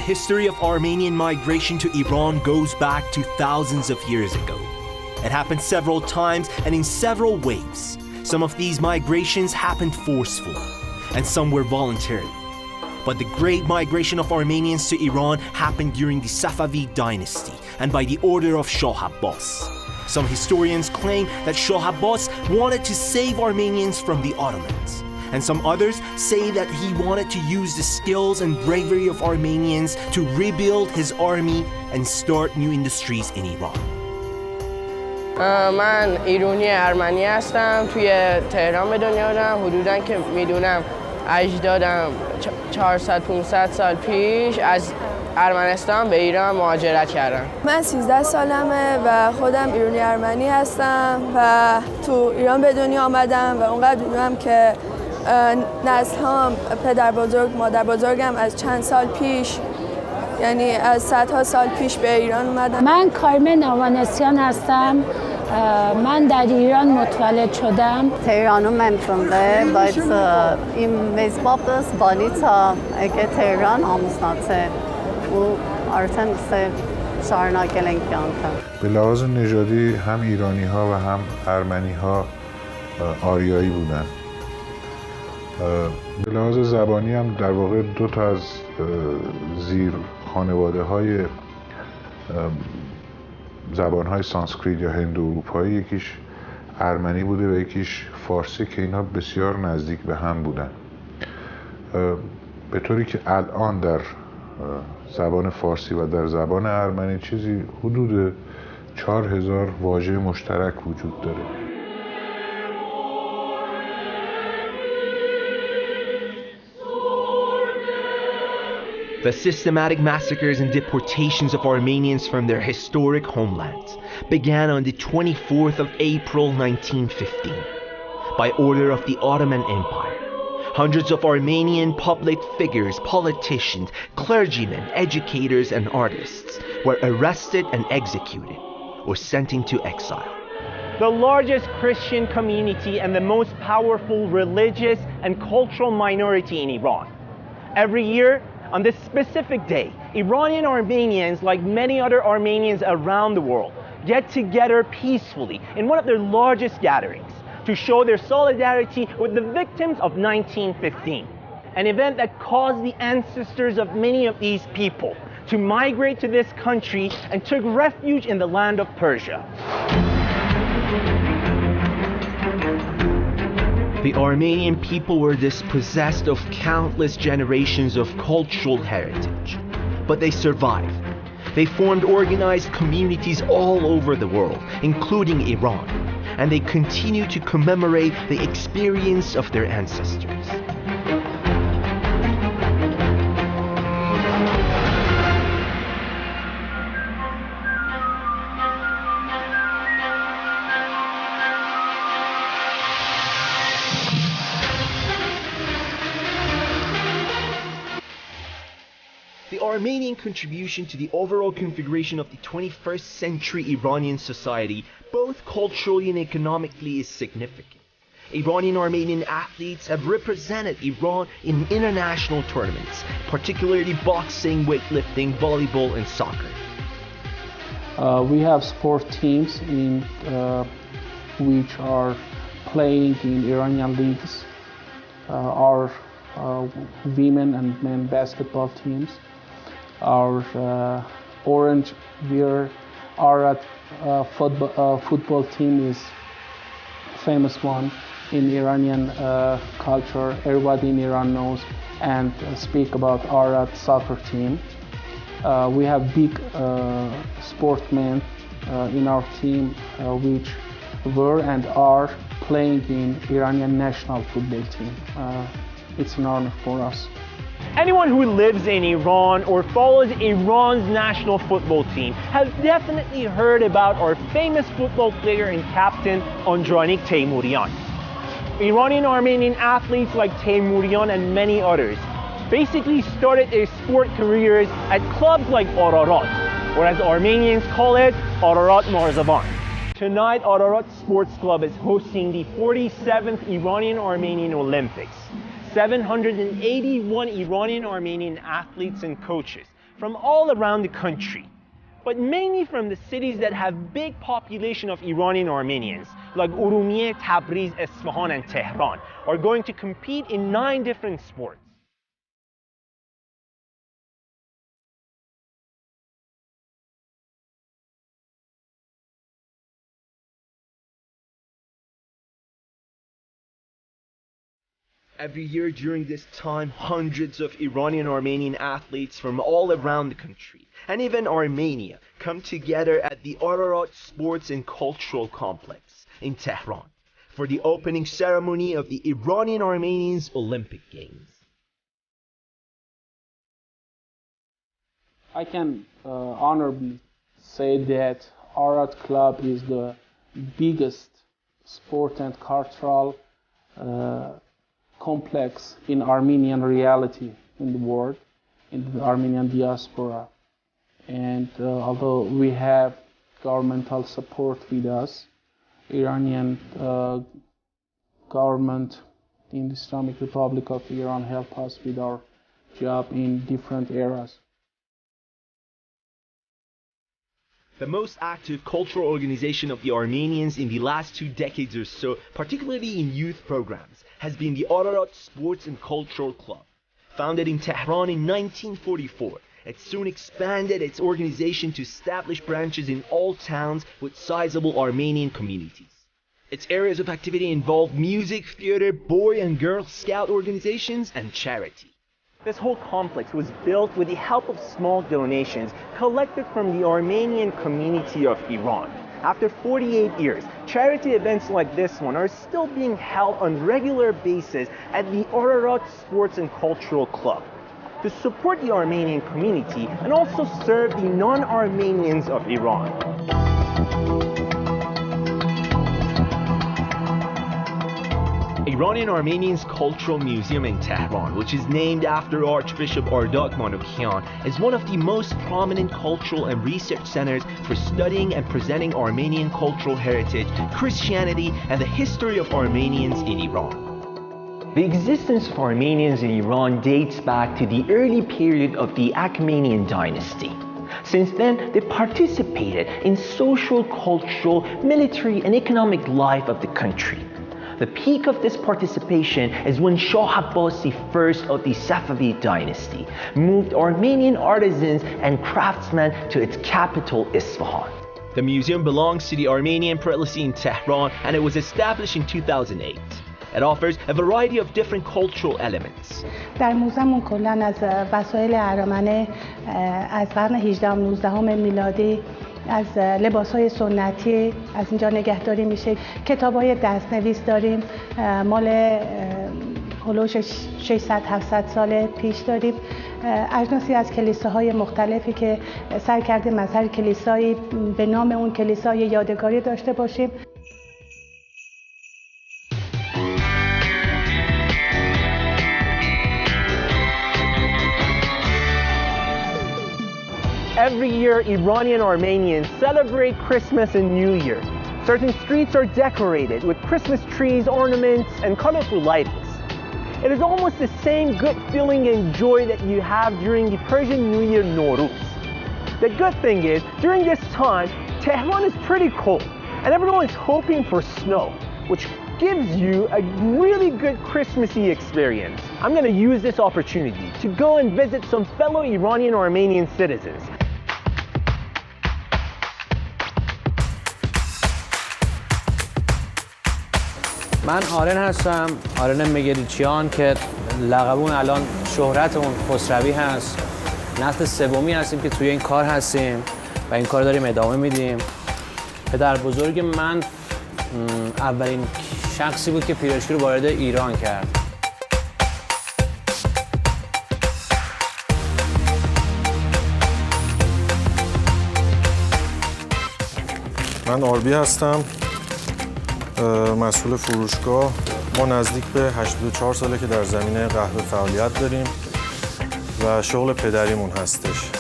history of Armenian migration to Iran goes back to thousands of years ago. It happened several times and in several waves. Some of these migrations happened forcefully, and some were voluntary. But the great migration of Armenians to Iran happened during the Safavid dynasty and by the order of Shah Abbas. Some historians claim that Shah Abbas wanted to save Armenians from the Ottomans, and some others say that he wanted to use the skills and bravery of Armenians to rebuild his army and start new industries in Iran. من ایرانی ارمنی هستم. توی تهران به دنیا آمدم. حدوداً که میدونم اجدادم 400-500 سال پیش از ارمنستان به ایران مهاجرت کردن. من 13 سالمه و خودم ایرانی ارمنی هستم و تو ایران به دنیا آمدم و اونقدر میدونم که نسل هم پدر بزرگ مادر بزرگم از چند سال پیش یعنی از صدها سال پیش به ایران اومدم. من کارمن آوانسیان هستم. من در ایران متولد شدم. Tehran'ın məmtunde, բայց իմ մեծ պապս բանից եկե Tehran ամուսնացե ու արդեն շարունակել ենք կյանքը. به لحاظ نژادی هم ایرانی ها و هم ارمنی ها آریایی بودن. به لحاظ زبانی هم در واقع دو تا از زیر خانواده های زبان های سانسکریت یا هندو اروپایی، یکیش ارمنی بوده و یکیش فارسی که اینا بسیار نزدیک به هم بودن. به طوری که الان در زبان فارسی و در زبان ارمنی چیزی حدود 4000 واژه مشترک وجود داره. The systematic massacres and deportations of Armenians from their historic homelands began on the 24th of April 1915 by order of the Ottoman Empire. Hundreds of Armenian public figures, politicians, clergymen, educators, and artists were arrested and executed or sent into exile. The largest Christian community and the most powerful religious and cultural minority in Iran. Every year, on this specific day, Iranian Armenians, like many other Armenians around the world, get together peacefully in one of their largest gatherings to show their solidarity with the victims of 1915, an event that caused the ancestors of many of these people to migrate to this country and took refuge in the land of Persia. The Armenian people were dispossessed of countless generations of cultural heritage, but they survived. They formed organized communities all over the world, including Iran, and they continue to commemorate the experience of their ancestors. The Armenian contribution to the overall configuration of the 21st century Iranian society, both culturally and economically, is significant. Iranian Armenian athletes have represented Iran in international tournaments, particularly boxing, weightlifting, volleyball, and soccer. We have sport teams in which are playing in Iranian leagues. Our women and men basketball teams. Our orange wear Arat football team is famous one in Iranian culture. Everybody in Iran knows and speak about Arat soccer team. We have big sportsmen in our team which were and are playing in Iranian national football team. It's an honor for us. Anyone who lives in Iran or follows Iran's national football team has definitely heard about our famous football player and captain Andranik Teimourian. Iranian Armenian athletes like Teimourian and many others basically started their sport careers at clubs like Ararat, or as Armenians call it, Ararat Marzavan. Tonight, Ararat Sports Club is hosting the 47th Iranian Armenian Olympics. 781 Iranian Armenian athletes and coaches from all around the country, but mainly from the cities that have big population of Iranian Armenians, like Urumiyeh, Tabriz, Isfahan, and Tehran, are going to compete in 9 different sports. Every year during this time, hundreds of Iranian Armenian athletes from all around the country, and even Armenia, come together at the Ararat Sports and Cultural Complex in Tehran for the opening ceremony of the Iranian Armenians Olympic Games. I can honorably say that Ararat Club is the biggest sport and cultural complex in Armenian reality in the world, in the Armenian diaspora. And although we have governmental support with us, Iranian government in the Islamic Republic of Iran help us with our job in different areas. The most active cultural organization of the Armenians in the last 2 decades or so, particularly in youth programs, has been the Ararat Sports and Cultural Club. Founded in Tehran in 1944, it soon expanded its organization to establish branches in all towns with sizable Armenian communities. Its areas of activity involve music, theater, boy and girl scout organizations, and charity. This whole complex was built with the help of small donations collected from the Armenian community of Iran. After 48 years, charity events like this one are still being held on regular basis at the Ararat Sports and Cultural Club to support the Armenian community and also serve the non-Armenians of Iran. Iranian Armenians Cultural Museum in Tehran, which is named after Archbishop Ardak Manukyan, is one of the most prominent cultural and research centers for studying and presenting Armenian cultural heritage, Christianity, and the history of Armenians in Iran. The existence of Armenians in Iran dates back to the early period of the Achaemenian dynasty. Since then, they participated in social, cultural, military, and economic life of the country. The peak of this participation is when Shah Abbasi I of the Safavid dynasty moved Armenian artisans and craftsmen to its capital, Isfahan. The museum belongs to the Armenian Prelacy in Tehran, and it was established in 2008. It offers a variety of different cultural elements. در موزمون کلاً از وسایل ارامنه از قرن 18 و 19 میلادی، از لباس‌های سنتی از اینجا نگهداری میشه. کتاب‌های دست‌نویس داریم، مال هولوش 600-700 سال پیش داریم. اجناسی از کلیساهای مختلفی که سعی کردیم مظهر کلیسایی به نام اون کلیسای یادگاری داشته باشیم. Every year, Iranian Armenians celebrate Christmas and New Year. Certain streets are decorated with Christmas trees, ornaments, and colorful lightings. It is almost the same good feeling and joy that you have during the Persian New Year Nowruz. The good thing is, during this time, Tehran is pretty cold, and everyone is hoping for snow, which gives you a really good Christmassy experience. I'm going to use this opportunity to go and visit some fellow Iranian Armenian citizens. من آرن هستم، آرن مگریچیان که لقبون الان شهرتمون خسروی هست. نسل سومی هستیم که توی این کار هستیم و این کار داریم ادامه میدیم. پدر بزرگ من اولین شخصی بود که پیراشکی رو وارد ایران کرد. من آربی هستم، مسئول فروشگاه. ما نزدیک به 84 ساله که در زمینه قهوه فعالیت داریم و شغل پدریمون هستش.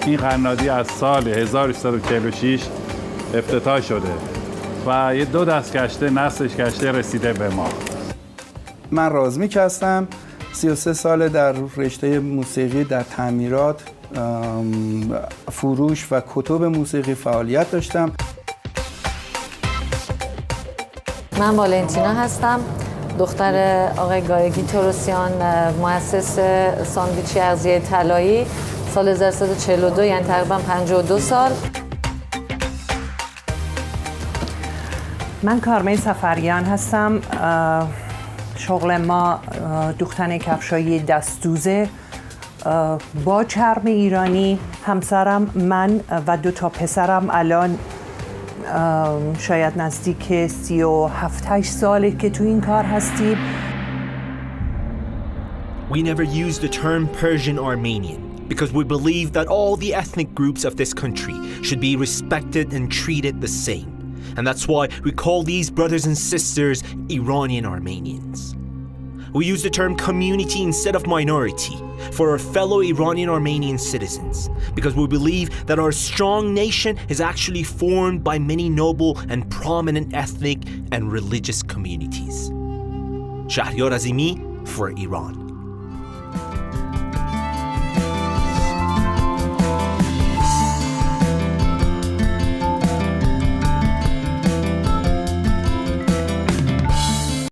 این قنادی از سال 1346 افتتاح شده و یه 2 دست کشته نسلش کشته رسیده به ما. من رازمیک هستم. 33 ساله در رشته موسیقی در تعمیرات، فروش و کتب موسیقی فعالیت داشتم. من والنتینا هستم، دختر آقای گایگی تروسیان، مؤسس ساندویچی اغذیه طلایی، سال 1342، یعنی تقریبا 52 سال. من کارمه سفریان هستم. شغل ما دوختن کفشای دستدوزه با چرم ایرانی. همسرم، من و 2 تا پسرم الان شاید نزدیک 37-8 ساله که تو این کار هستیم. We never use the term Persian Armenian because we believe that all the ethnic groups of this country should be respected and treated the same. And that's why we call these brothers and sisters Iranian Armenians. We use the term community instead of minority for our fellow Iranian Armenian citizens because we believe that our strong nation is actually formed by many noble and prominent ethnic and religious communities. Shahriyar Azimi for Iran.